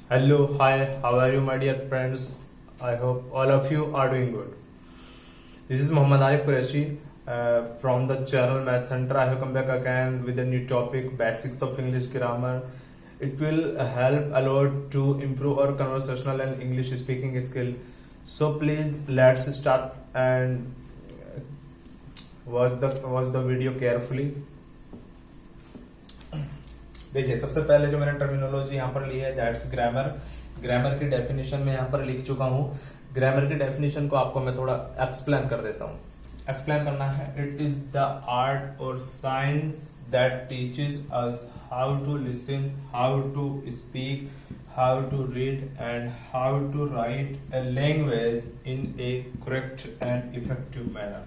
Hello, hi, how are you, my dear friends? I hope all of you are doing good. This is Muhammad Arif Qureshi from the channel Math Center. I have come back again with a new topic, Basics of English Grammar. It will help a lot to improve our conversational and English speaking skill. So please let's start and watch the video carefully. देखिए, सबसे पहले जो मैंने terminology यहाँ पर ली है that's grammar. Grammar की definition में यहाँ पर लिख चुका हूँ। ग्रामर की डेफिनेशन को आपको मैं थोड़ा एक्सप्लेन कर देता हूँ। एक्सप्लेन करना है, इट इज द आर्ट और science that teaches us how to listen, how to speak, how to read and how to write a language in a correct and effective manner.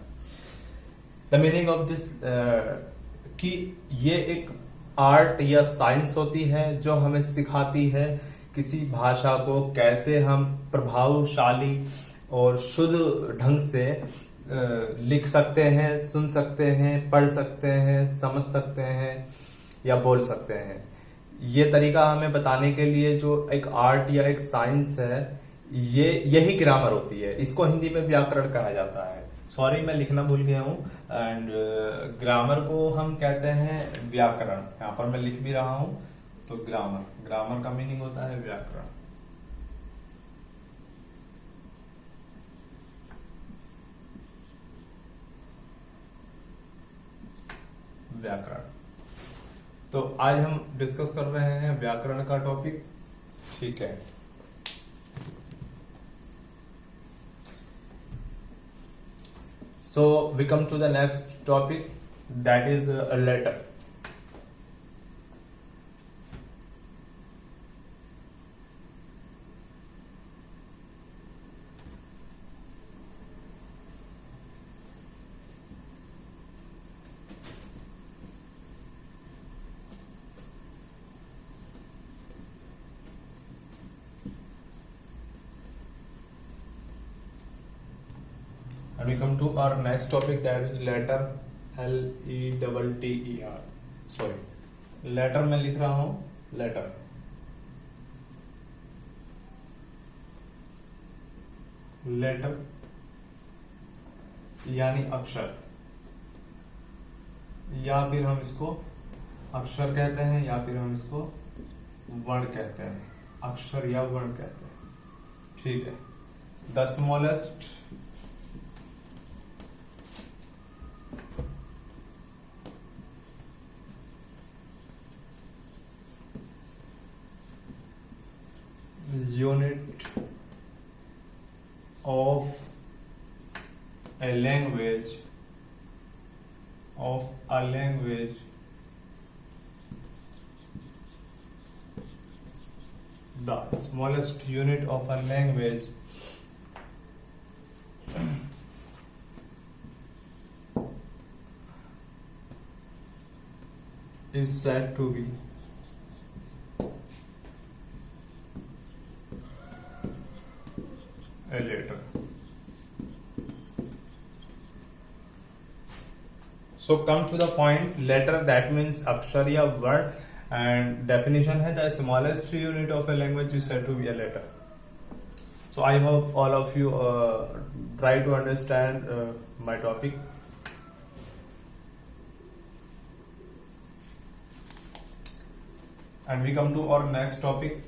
The meaning of this कि ये एक art या science होती है जो हमें सिखाती है किसी भाषा को कैसे हम प्रभावशाली और शुद्ध ढंग से लिख सकते हैं, सुन सकते हैं, पढ़ सकते हैं, समझ सकते हैं या बोल सकते हैं। ये तरीका हमें बताने के लिए जो एक आर्ट या एक साइंस है, यही ग्रामर होती है। इसको हिंदी में व्याकरण कहा जाता है। सॉरी, मैं लिखना भूल गया हूं। एंड ग्रामर को हम कहते हैं व्याकरण। यहाँ पर मैं लिख भी रहा हूं। तो ग्रामर का मीनिंग होता है व्याकरण। तो आज हम डिस्कस कर रहे हैं व्याकरण का टॉपिक। ठीक है, so we come to the next topic, that is a letter. And we come to our next topic, that is letter, L-E-T-T-E-R. Sorry, letter में लिख रहा हूं letter। letter यानी अक्षर, या फिर हम इसको अक्षर कहते हैं या फिर हम इसको वर्ण कहते हैं। अक्षर या वर्ण कहते हैं। ठीक है, the smallest unit of a language the smallest unit of a language is said to be a letter. So come to the point, letter that means अक्षर या word, and definition है the smallest unit of a language is said to be a letter. So I hope all of you try to understand my topic. And we come to our next topic,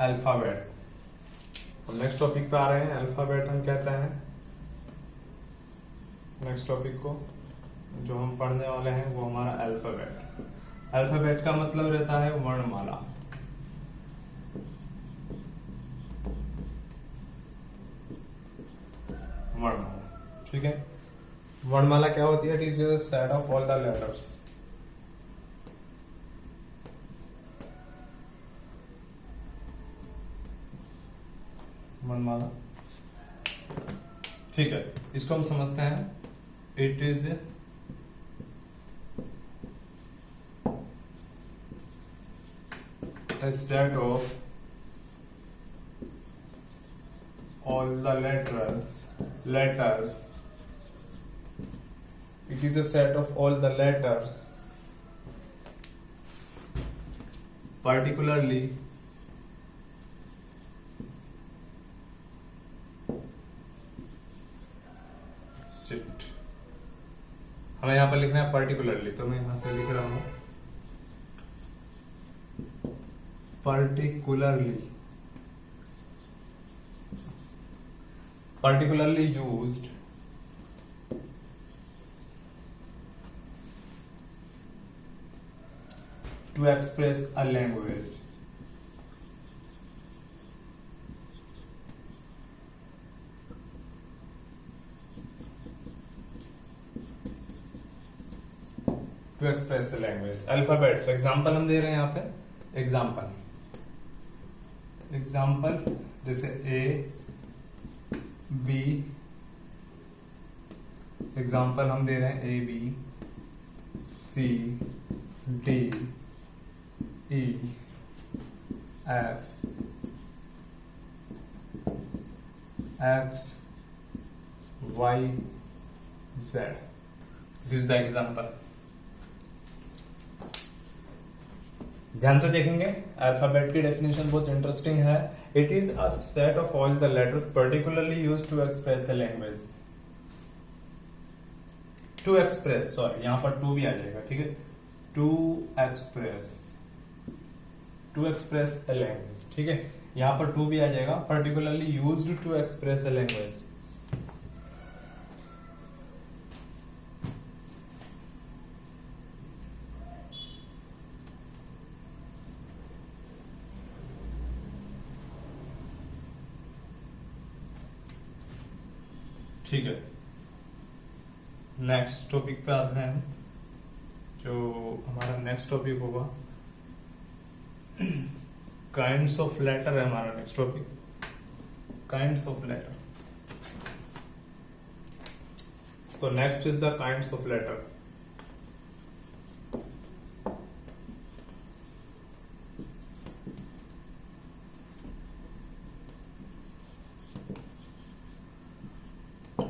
alphabet. हम next topic पे आ रहे हैं। Alphabet हम कहते हैं next topic को जो हम पढ़ने वाले हैं वो हमारा अल्फाबेट। अल्फाबेट का मतलब रहता है वर्णमाला। वर्णमाला, ठीक है। वर्णमाला क्या होती है? It is the set of all the letters. वर्णमाला, ठीक है। इसको हम समझते हैं, it is a set of all the letters letters. It is a set of all the letters, particularly shit, हमें यहां पर लिखना है पर्टिकुलरली, तो मैं यहां से लिख रहा हूं particularly used to express a language. To express the language. Alphabets. Example हम दे रहे हैं यहाँ पे. Example जैसे A, B. Example हम दे रहे हैं A, B, C, D, E, F, X, Y, Z. This is the example. ध्यान से देखेंगे. अल्फाबेट की डेफिनेशन बहुत इंटरेस्टिंग है. It is a set of all the letters particularly used to express a language. To express, sorry यहां पर to भी आ जाएगा, ठीक है. टू एक्सप्रेस अ लैंग्वेज, ठीक है. यहां पर टू भी आ जाएगा. Particularly used to express a language. ठीक है. नेक्स्ट टॉपिक पे आते हैं. जो हमारा नेक्स्ट टॉपिक होगा, काइंड्स ऑफ लेटर है हमारा next topic. Kinds of letter. तो next is the kinds of letter.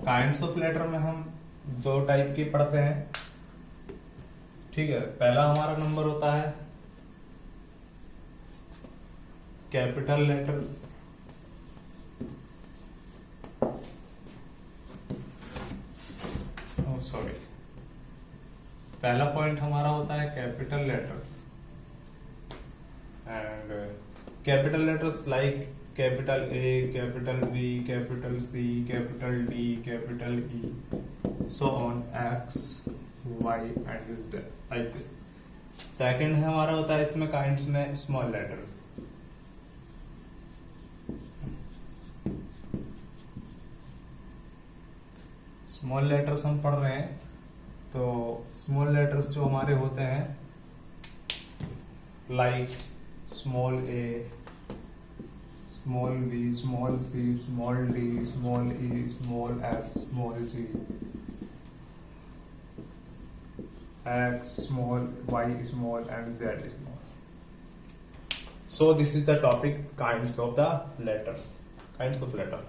Kinds of letter में हम दो टाइप के पढ़ते हैं, ठीक है. पहला हमारा नंबर होता है कैपिटल लेटर्स. सॉरी, पहला पॉइंट हमारा होता है capital letters. And capital letters like capital A, capital B, capital C, capital D, capital E, so on, X, Y and Z, like this. Second है हमारा होता है इसमें काइंड्स में स्मॉल लेटर्स. स्मॉल लेटर्स हम पढ़ रहे हैं, तो स्मॉल लेटर्स जो हमारे होते हैं like small A, small b, small c, small d, small e, small f, small g, x, small y, small and z small. So this is the topic, kinds of the letters. Kinds of letter.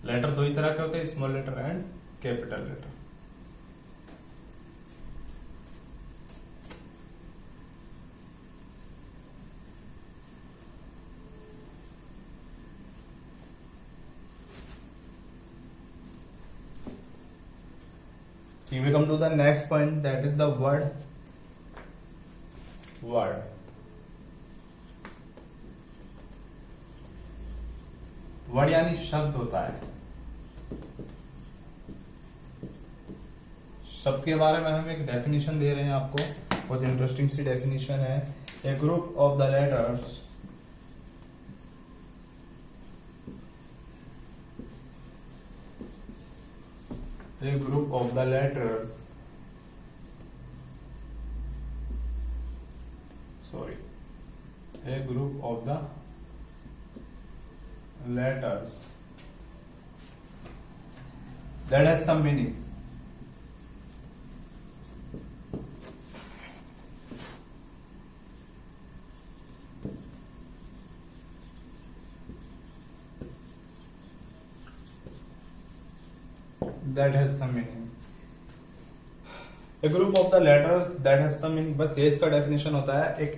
Letter दो ही तरह के होते हैं, small letter and capital letter. We come to the next point, that is the word. Word यानी शब्द होता है. शब्द के बारे में हम एक डेफिनेशन दे रहे हैं आपको, बहुत इंटरेस्टिंग सी डेफिनेशन है. A group of the letters a group of the letters, a group of the letters that has some meaning. that has some meaning. A group of the letters that has some meaning. बस ये इसका definition होता है, एक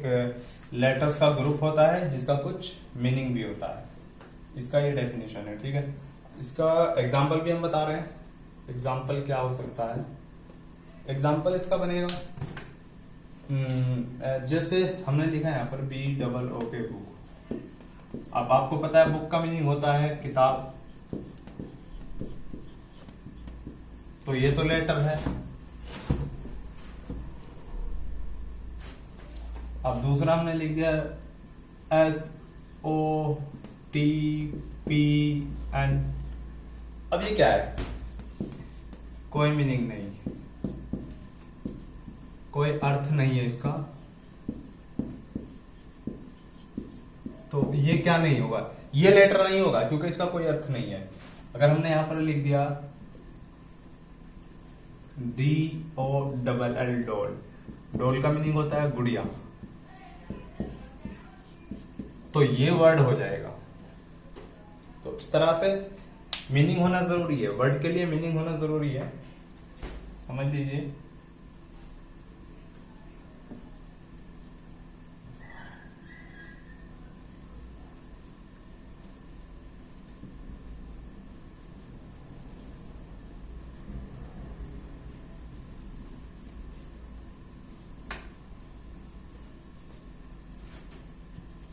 letters का group होता है जिसका कुछ मीनिंग भी होता है, इसका ये डेफिनेशन है, ठीक है। इसका एग्जाम्पल भी हम बता रहे हैं। एग्जाम्पल क्या हो सकता है? एग्जाम्पल इसका बनेगा जैसे हमने लिखा है यहाँ पर BOOK बुक। अब आपको पता है बुक का मीनिंग होता है किताब, तो ये तो लेटर है। अब दूसरा हमने लिख दिया SOTPN। अब ये क्या है? कोई मीनिंग नहीं, कोई अर्थ नहीं है इसका, तो ये क्या नहीं होगा? ये लेटर नहीं होगा क्योंकि इसका कोई अर्थ नहीं है। अगर हमने यहां पर लिख दिया DOLL डॉल, डॉल का मीनिंग होता है गुड़िया, तो ये वर्ड हो जाएगा। तो इस तरह से मीनिंग होना जरूरी है, वर्ड के लिए मीनिंग होना जरूरी है, समझ लीजिए।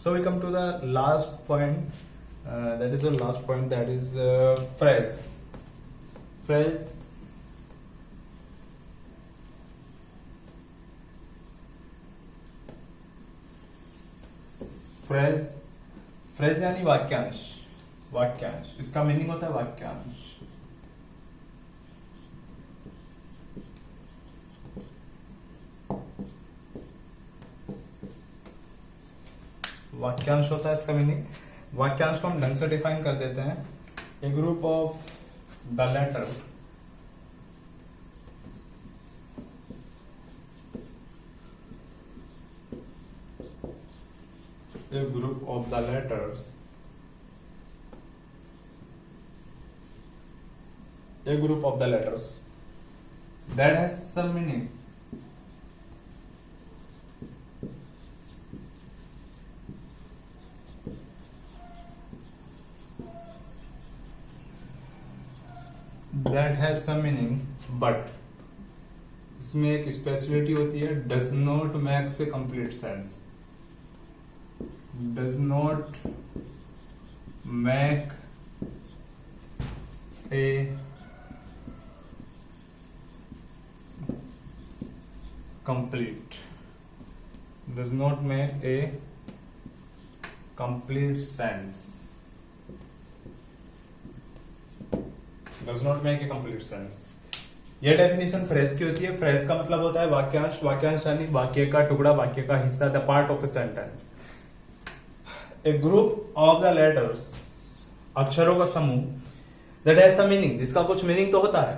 So we come to the last point, that is the last point, that is phrase. Phrase यानी वाक्यांश। वाक्यांश इसका मीनिंग होता है वाक्यांश। वाक्यांश होता है इसका मीनिंग। वाक्यांश को हम ढंग से डिफाइन कर देते हैं, a group of the letters a group of the letters that has some meaning, but इसमें एक स्पेशलिटी होती है, does not make a complete sense, does not make a complete sense, does not make a complete sense। ये definition phrase की होती है। Phrase का मतलब होता है वाक्यांश। वाक्यांश यानी वाक्य का टुकड़ा, वाक्य का हिस्सा, the part of a sentence. A group of the letters, अक्षरों का समूह, दैट हैज सम मीनिंग, जिसका कुछ मीनिंग तो होता है,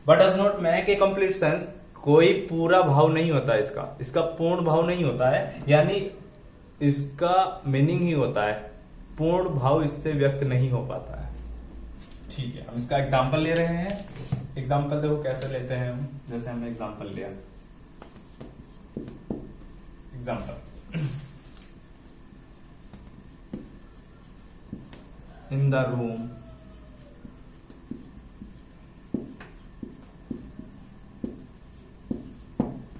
but does not make a complete sense, कोई पूरा भाव नहीं होता इसका पूर्ण भाव नहीं होता है, यानी इसका मीनिंग ही होता है, पूर्ण भाव इससे व्यक्त नहीं हो पाता है। ठीक है, हम इसका एग्जाम्पल ले रहे हैं। एग्जाम्पल देखो कैसे लेते हैं हम, जैसे हमने एग्जाम्पल लिया। एग्जाम्पल, इन द रूम,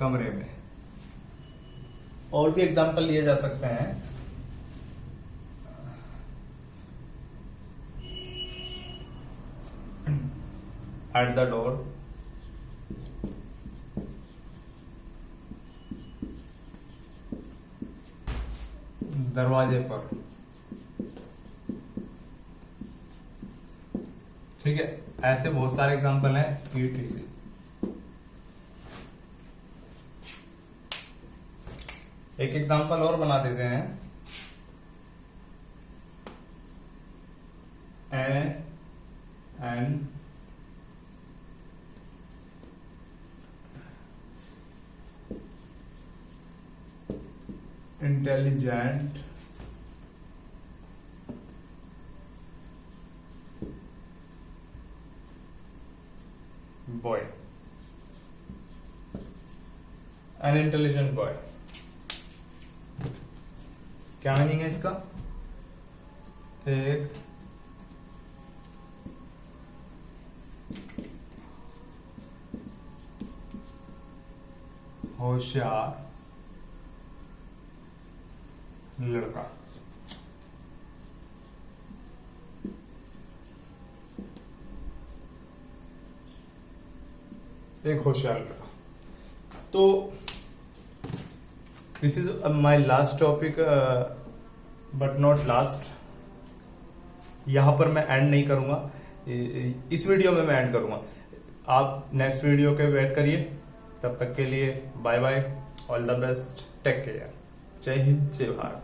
कमरे में। और भी एग्जाम्पल लिए जा सकते हैं। एट द डोर, दरवाजे पर। ठीक है, ऐसे बहुत सारे एग्जाम्पल हैं यूटीसी। एक एग्जाम्पल और बना देते हैं, an intelligent an intelligent boy. क्या मीनिंग है इसका? एक होशियार लड़का। एक होशियार लड़का। तो this is my last topic, but not last. यहां पर मैं एंड नहीं करूंगा, इस वीडियो में मैं एंड करूंगा। आप नेक्स्ट वीडियो के वेट करिए। तब तक के लिए bye bye, all the best, take care, जय हिंद, जय भारत।